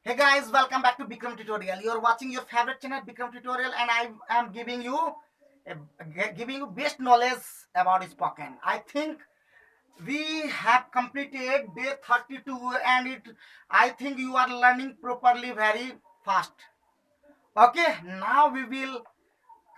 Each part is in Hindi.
Hey guys, welcome back to Vikram tutorial. You're watching your favorite channel Vikram tutorial and I am giving you best knowledge about spoken. I think we have completed day 32 and I think you are learning properly very fast. Okay, now we will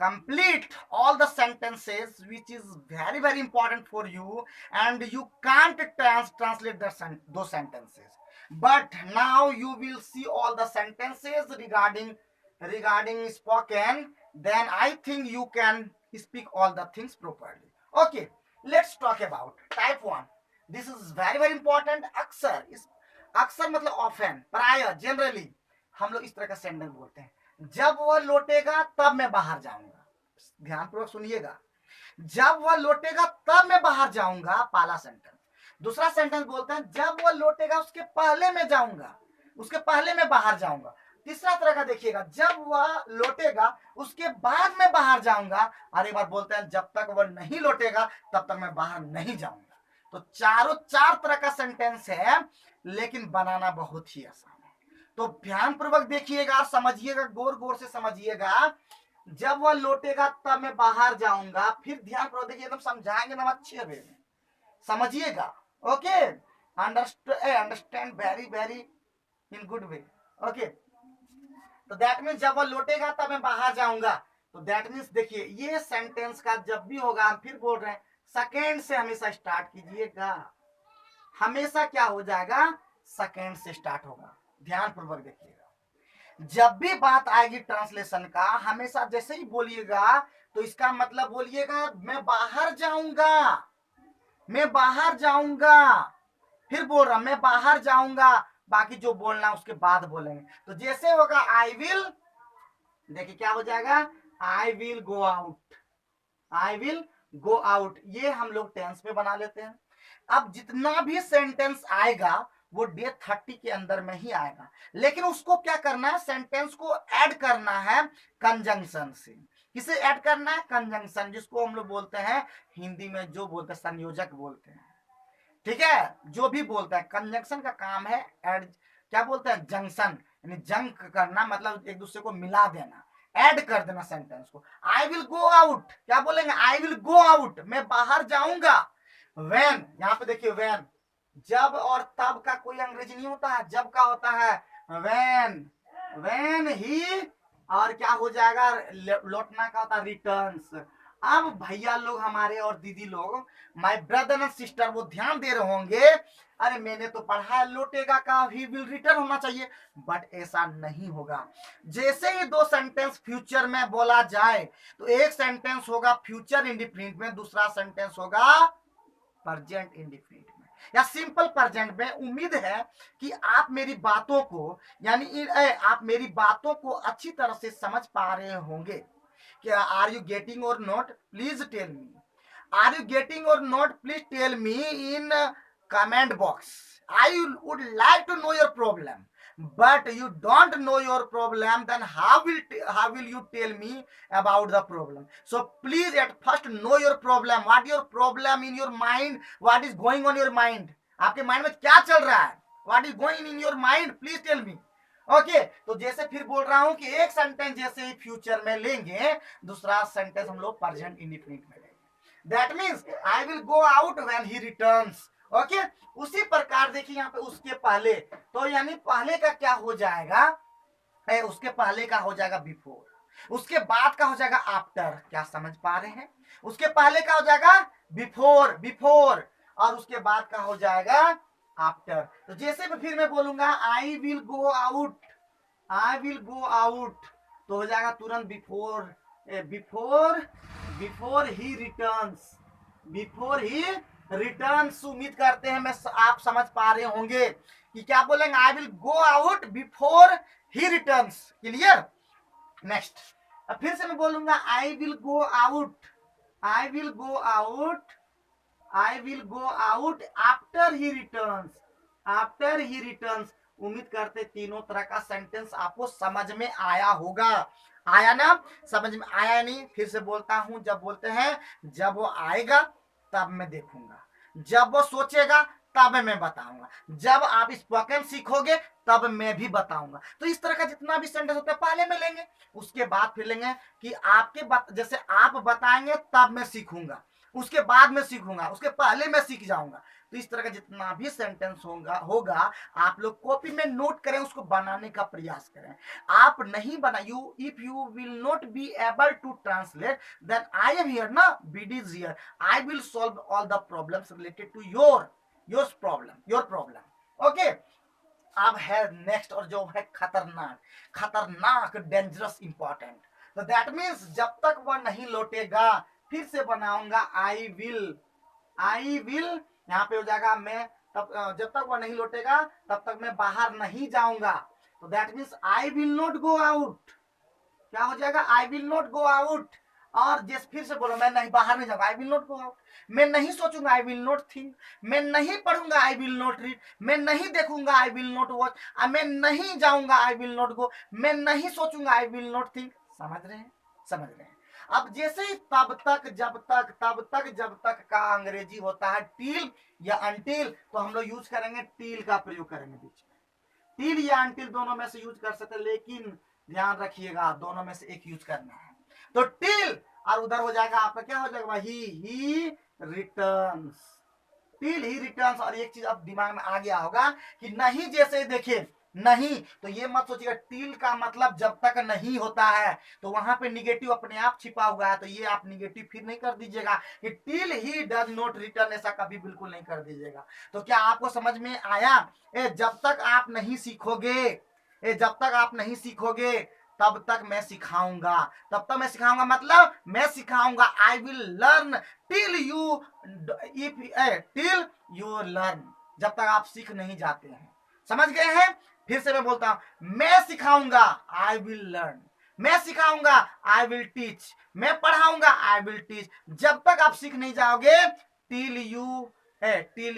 complete all the sentences which is very important for you, and you can't translate those sentences, but now you will see all the sentences regarding spoken. Then I think you can speak all the things properly. Okay, let's talk about type 1. This is very important. अक्सर इस अक्सर मतलब ऑफन प्राय जनरली हम लोग इस तरह का सेंटेंस बोलते हैं, जब वह लौटेगा तब मैं बाहर जाऊंगा। ध्यानपूर्वक सुनिएगा, जब वह लौटेगा तब मैं बाहर जाऊंगा, पहला सेंटेंस। दूसरा सेंटेंस बोलते हैं जब वह लौटेगा उसके पहले मैं जाऊंगा, उसके पहले मैं बाहर जाऊंगा। तीसरा तरह का देखिएगा, जब वह लौटेगा उसके बाद मैं बाहर जाऊंगा, और एक बार बोलते हैं जब तक वह नहीं लौटेगा तब तक मैं बाहर नहीं जाऊंगा। तो चार तरह का सेंटेंस है, लेकिन बनाना बहुत ही आसान है। तो ध्यानपूर्वक देखिएगा और समझिएगा, गौर गौर से समझिएगा। जब वह लौटेगा तब मैं बाहर जाऊंगा, फिर ध्यानपूर्वक देखिए, एकदम समझाएंगे ना अच्छे वे में, समझिएगा। Okay, understand very in good way. Okay, तो दैट मीन्स जब वह लौटेगा तब मैं बाहर जाऊंगा। तो दैट मीन्स देखिए, ये सेंटेंस का जब भी होगा, हम फिर बोल रहे हैं सेकेंड से हमेशा स्टार्ट कीजिएगा। हमेशा क्या हो जाएगा, सेकेंड से स्टार्ट होगा। ध्यानपूर्वक देखिएगा, जब भी बात आएगी ट्रांसलेशन का, हमेशा जैसे ही बोलिएगा तो इसका मतलब बोलिएगा मैं बाहर जाऊंगा, मैं बाहर जाऊंगा। फिर बोल रहा मैं बाहर जाऊंगा, बाकी जो बोलना उसके बाद बोलेंगे। तो जैसे होगा आई विल, देखिए क्या हो जाएगा, I will go out, I will go out. ये हम लोग टेंस में बना लेते हैं। अब जितना भी सेंटेंस आएगा वो डे 30 के अंदर में ही आएगा, लेकिन उसको क्या करना है, सेंटेंस को ऐड करना है कंजंक्शन से। किसे ऐड करना है, कंजंक्शन, जिसको हम लोग बोलते हैं हिंदी में जो बोलते हैं संयोजक बोलते हैं। ठीक है, जो भी बोलता है कंजंक्शन का काम है ऐड, क्या बोलते हैं, जंक्शन, यानी जंक करना, मतलब एक दूसरे को मिला देना, ऐड कर देना सेंटेंस को। आई विल गो आउट, क्या बोलेंगे, आई विल गो आउट, मैं बाहर जाऊंगा। व्हेन, यहां पे देखिए व्हेन, जब और तब का कोई अंग्रेजी नहीं होता है, जब का होता है व्हेन, व्हेन ही, और क्या हो जाएगा, लौटना का होता है रिटर्न्स। अब भैया लोग हमारे और दीदी लोग, माय ब्रदर एंड सिस्टर, वो ध्यान दे रहे होंगे, अरे मैंने तो पढ़ा है लौटेगा का ही विल रिटर्न होना चाहिए, बट ऐसा नहीं होगा। जैसे ही दो सेंटेंस फ्यूचर में बोला जाए तो एक सेंटेंस होगा फ्यूचर इंडिफिनिट में, दूसरा सेंटेंस होगा प्रेजेंट इंडिफिनिट में या सिंपल प्रेजेंट में। उम्मीद है कि आप मेरी बातों को, यानी आप मेरी बातों को अच्छी तरह से समझ पा रहे होंगे। क्या are you getting or not, please tell me, are you getting or not, please tell me in comment box. I would like to know your problem, but you don't know your problem, then how will you tell me about the problem? So please at first know your problem, what your problem in your mind, what is going on your mind, आपके माइंड में क्या चल रहा है, what is going in your mind, please tell me. Okay, तो जैसे फिर बोल रहा हूं कि एक सेंटेंस जैसे ही फ्यूचर में लेंगे, दूसरा सेंटेंस हम लोग प्रेजेंट इंडिफिनिट में लेंगे। That means I will go out when he returns. Okay, उसी प्रकार देखिए यहाँ पे उसके पहले, तो यानी पहले का क्या हो जाएगा, उसके पहले का हो जाएगा बिफोर, उसके बाद का हो जाएगा आफ्टर। क्या समझ पा रहे हैं, उसके पहले का हो जाएगा बिफोर, बिफोर, और उसके बाद का हो जाएगा आफ्टर। तो जैसे भी फिर मैं बोलूंगा I will go out, I will go out, तो हो जाएगा तुरंत before, before, before he returns, before he returns. उम्मीद करते हैं मैं आप समझ पा रहे होंगे कि क्या बोलेंगे, I will go out before he returns. Clear. Next, अब फिर से मैं बोलूंगा I will go out, I will go out, I will go out after he returns, after he returns. उम्मीद करते तीनों तरह का सेंटेंस आपको समझ में आया होगा। आया ना, समझ में आया नहीं, फिर से बोलता हूं, जब बोलते हैं जब वो आएगा तब मैं देखूंगा, जब वो सोचेगा तब मैं बताऊंगा, जब आप स्पोकन सीखोगे तब मैं भी बताऊंगा। तो इस तरह का जितना भी सेंटेंस होता है पहले में लेंगे, उसके बाद फिर लेंगे कि आपके जैसे आप बताएंगे तब मैं सीखूंगा, उसके बाद में सीखूंगा, उसके पहले मैं सीख जाऊंगा। तो इस तरह का जितना भी सेंटेंस होगा आप लोग कॉपी में नोट करें, उसको बनाने का प्रयास करें। आप नहीं बना you if you will not be able to translate then I am here ना, BD is here, I will solve all the problems related to your problem. Okay, अब है नेक्स्ट, और जो है खतरनाक, खतरनाक डेंजरस इंपॉर्टेंट। तो दैट मीन्स जब तक वह नहीं लौटेगा, फिर से बनाऊंगा आई विल यहाँ पे हो जाएगा मैं, तब जब तक वह नहीं लौटेगा तब तक मैं बाहर नहीं जाऊंगा। तो that means I will not go out, क्या हो जाएगा, I will not go out. और जैसे फिर से बोलो, मैं नहीं बाहर नहीं जाऊंगा, I will not go out. मैं नहीं सोचूंगा, आई विल नॉट थिंक। मैं नहीं पढ़ूंगा, आई विल नॉट रीड। मैं नहीं देखूंगा, आई विल नॉट वॉच। मैं नहीं जाऊंगा, आई विल नॉट गो। मैं नहीं सोचूंगा, आई विल नॉट थिंक। समझ रहे हैं, समझ रहे हैं। अब जैसे ही तब तक जब तक तब तक जब तक का अंग्रेजी होता है टील या अनटिल, तो हम लोग यूज करेंगे टील का प्रयोग करेंगे बीच में। टिल या अनटिल दोनों में से यूज कर सकते, लेकिन ध्यान रखिएगा दोनों में से एक यूज करना है। तो टिल और उधर हो जाएगा आपका, क्या हो जाएगा, ही रिटर्न्स, टिल ही रिटर्न्स। और एक चीज अब दिमाग में आ गया होगा कि नहीं, जैसे देखिए नहीं, तो ये मत सोचिएगा टिल का मतलब जब तक नहीं होता है, तो वहां पे निगेटिव अपने आप छिपा हुआ है, तो ये आप निगेटिव फिर नहीं कर दीजिएगा कि till he does not return, ऐसा कभी बिल्कुल नहीं कर दीजिएगा। तो क्या आपको समझ में आया? जब तक आप नहीं सीखोगे, जब तक आप नहीं सीखोगे तब तक मैं सिखाऊंगा, तब तक मैं सिखाऊंगा, मतलब मैं सिखाऊंगा, I will learn till you, till you learn, जब तक आप सीख नहीं जाते हैं। समझ गए हैं? फिर से मैं बोलता हूं, मैं सिखाऊंगा, आई विल लर्न। मैं सिखाऊंगा, आई विल टीच। मैं पढ़ाऊंगा, आई विल टीच। जब तक आप सीख नहीं जाओगे, till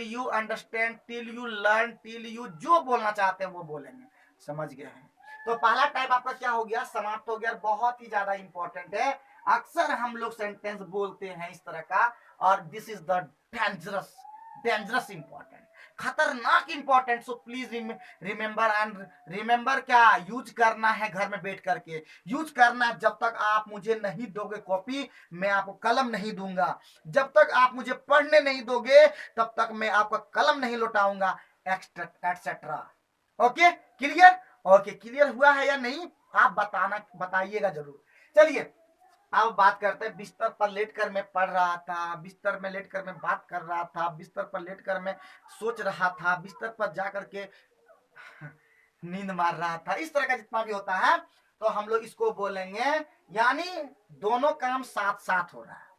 you understand, till you learn, till you जो बोलना चाहते हैं वो बोलेंगे। समझ गए हैं? तो पहला टाइप आपका क्या हो गया, समाप्त हो गया। बहुत ही ज्यादा इंपॉर्टेंट है, अक्सर हम लोग सेंटेंस बोलते हैं इस तरह का, और this is the dangerous important, खतरनाक इंपॉर्टेंट। So please remember, and remember क्या यूज करना है, घर में बैठ करके यूज करना है। जब तक आप मुझे नहीं दोगे कॉपी, मैं आपको कलम नहीं दूंगा। जब तक आप मुझे पढ़ने नहीं दोगे, तब तक मैं आपका कलम नहीं लौटाऊंगा, etcetera. Okay, clear? Okay, clear हुआ है या नहीं, आप बताइएगा जरूर। चलिए अब बात करते हैं, बिस्तर पर लेटकर मैं पढ़ रहा था, बिस्तर में लेटकर मैं बात कर रहा था, बिस्तर पर लेटकर मैं सोच रहा था, बिस्तर पर जाकर के नींद मार रहा था। इस तरह का जितना भी होता है तो हम लोग इसको बोलेंगे, यानी दोनों काम साथ साथ हो रहा है।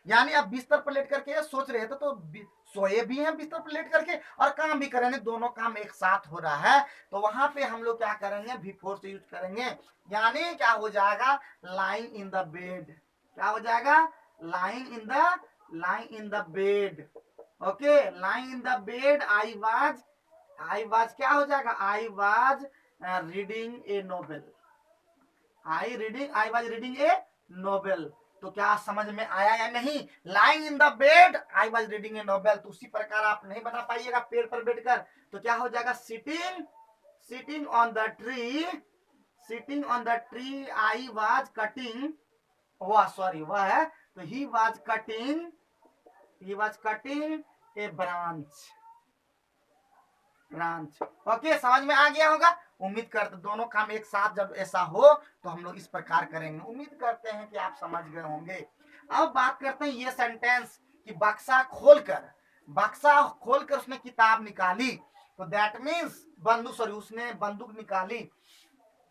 यानी आप बिस्तर पर लेट करके सोच रहे थे, तो सोए भी हैं बिस्तर पर लेट करके और काम भी करेंगे, दोनों काम एक साथ हो रहा है। तो वहां पे हम लोग क्या करेंगे, बिफोर से यूज करेंगे। यानी क्या हो जाएगा, लाइंग इन द बेड। क्या हो जाएगा, lying in the bed. Okay, lying in the bed, I was क्या हो जाएगा, I was reading A novel. I was reading A novel. तो क्या समझ में आया या नहीं? Lying in the bed, I was reading A novel. तो उसी प्रकार आप नहीं बना पाइएगा पेड़ पर बैठकर, तो क्या हो जाएगा, sitting on the tree, sitting on the tree, I was cutting, वह है, तो he was cutting A branch. Okay, समझ में आ गया होगा। उम्मीद करते दोनों काम एक साथ जब ऐसा हो तो हम लोग इस प्रकार करेंगे। उम्मीद करते हैं कि आप समझ गए होंगे। अब बात करते हैं ये सेंटेंस कि बक्सा खोलकर उसने किताब निकाली। तो दैट मीन्स उसने बंदूक निकाली।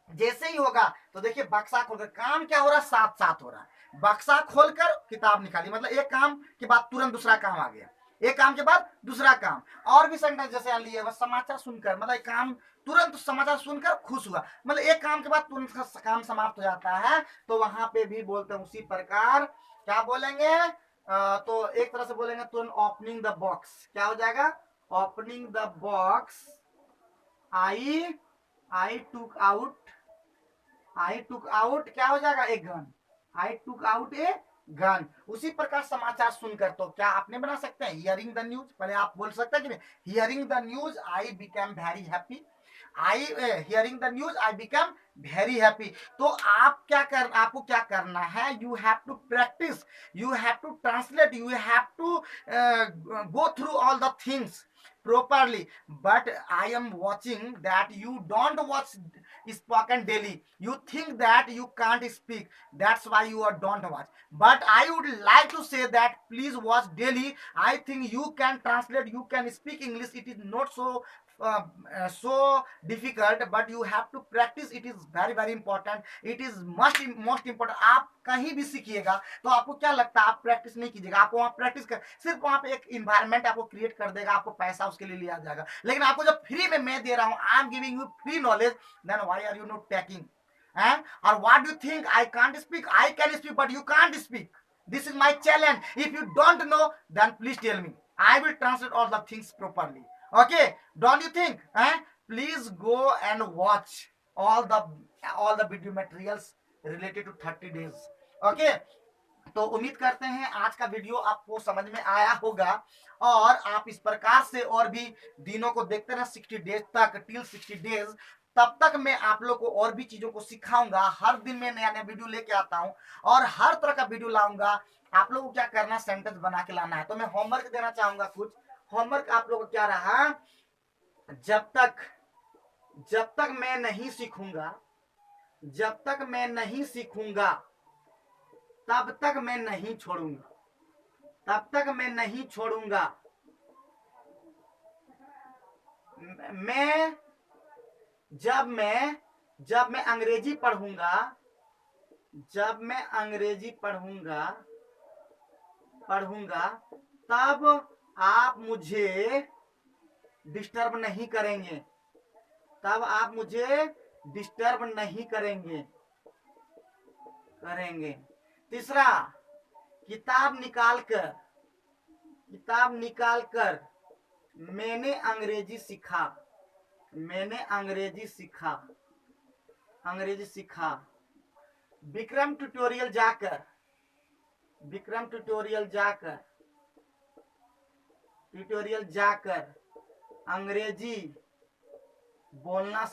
जैसे ही होगा तो देखिए, बक्सा खोलकर काम क्या हो रहा है, साथ साथ हो रहा है। बक्सा खोलकर किताब निकाली, मतलब एक काम के बाद तुरंत दूसरा काम आ गया, एक काम के बाद दूसरा काम। और भी सेंटेंस जैसे लिए समाचार सुनकर, मतलब एक काम तुरंत समाचार सुनकर खुश हुआ, मतलब एक काम के बाद तुरंत काम समाप्त हो जाता है। तो वहां पे भी बोलते हैं उसी प्रकार, क्या बोलेंगे, तो एक तरह से बोलेंगे तुरंत ओपनिंग द बॉक्स। क्या हो जाएगा, opening the box, I took out क्या हो जाएगा, a gun. I took out a gun. उसी प्रकार समाचार सुनकर तो क्या आपने बना सकते हैं हियरिंग द न्यूज। पहले आप बोल सकते हैं कि hearing the news I become very happy. I hearing the news I become very happy. तो आपको क्या करना है, you have to practice, you have to translate, you have to go through all the things properly. But I am watching that you don't watch spoken daily. You think that you can't speak, that's why you are don't watch. But I would like to say that please watch daily. I think you can translate, you can speak English. It is not so difficult, but you have to practice. It is very very important. It is most important. आप कहीं भी सीखिएगा तो आपको क्या लगता है, आप प्रैक्टिस नहीं कीजिएगा, आपको वहाँ प्रैक्टिस कर, सिर्फ वहाँ पे एक इन्वायरमेंट आपको क्रिएट कर देगा, आपको पैसा उसके लिए लिया जाएगा। लेकिन आपको जब फ्री में मैं दे रहा हूँ, I am giving you free knowledge, then why are you not taking? और what do you think I can't speak? I can speak but you can't speak. This is my challenge. If you don't know, then please tell me. I will translate all the things properly. Okay? Don't you think? Please go and watch all the video materials related to 30 days. Okay? तो उम्मीद करते हैं आज का वीडियो आपको समझ में आया होगा और आप इस प्रकार से और भी दिनों को देखते रहे 60 डेज तक, टिल 60 डेज। तब तक मैं आप लोग को और भी चीजों को सिखाऊंगा। हर दिन मैं नया नया वीडियो लेके आता हूं और हर तरह का वीडियो लाऊंगा। आप लोगों को क्या करना है, सेंटेंस बना के लाना है। तो मैं होमवर्क देना चाहूंगा कुछ। होमवर्क आप लोगों को क्या रहा, जब तक मैं नहीं सीखूंगा, जब तक मैं नहीं सीखूंगा तब तक मैं नहीं छोड़ूंगा, तब तक मैं नहीं छोड़ूंगा। मैं जब मैं अंग्रेजी पढ़ूंगा, जब मैं अंग्रेजी पढ़ूंगा तब आप मुझे डिस्टर्ब नहीं करेंगे, तब आप मुझे डिस्टर्ब नहीं करेंगे। तीसरा, किताब निकालकर मैंने अंग्रेजी सीखा, मैंने अंग्रेजी सीखा। विक्रम ट्यूटोरियल जाकर अंग्रेजी बोलना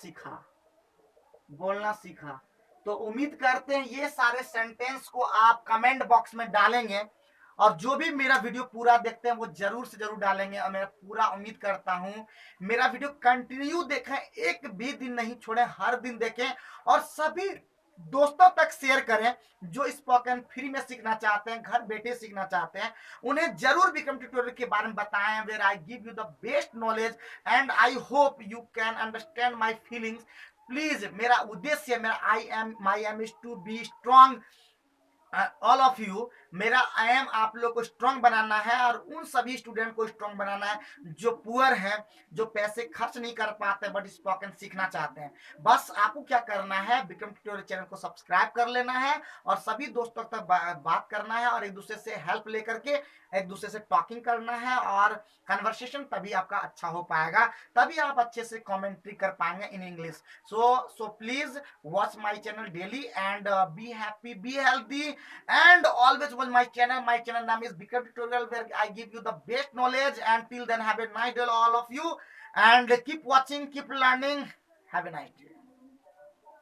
सीखा। तो उम्मीद करते हैं ये सारे सेंटेंस को आप कमेंट बॉक्स में डालेंगे और जो भी मेरा वीडियो पूरा देखते हैं वो जरूर से जरूर डालेंगे। और मैं पूरा उम्मीद करता हूं मेरा वीडियो कंटिन्यू देखें, एक भी दिन नहीं छोड़ें, हर दिन देखें और सभी दोस्तों तक शेयर करें जो स्पोकन फ्री में सीखना चाहते हैं, घर बैठे सीखना चाहते हैं। उन्हें जरूर विक्रम ट्यूटोरियल के बारे में बताएं, where I give you the best knowledge and I hope you can understand my feelings. Please, मेरा उद्देश्य, मेरा my aim is to be strong all of you. मेरा एम आप लोग को स्ट्रांग बनाना है और उन सभी स्टूडेंट को स्ट्रांग बनाना है जो पुअर हैं, जो पैसे खर्च नहीं कर पाते बट स्पोकन सीखना चाहते हैं। बस आपको क्या करना है, विक्रम ट्यूटोरियल चैनल को सब्सक्राइब कर लेना है और सभी दोस्तों तक बात करना है और एक दूसरे से हेल्प लेकर के एक दूसरे से टॉकिंग करना है और कन्वर्सेशन, तभी आपका अच्छा हो पाएगा, तभी आप अच्छे से कमेंट्री कर पाएंगे in English. So please watch my channel daily and be happy, be healthy and always watch my channel. My channel name is Vikram Tutorial, where I give you the best knowledge. And till then, have a nice day all of you and keep watching, keep learning. Have a nice day.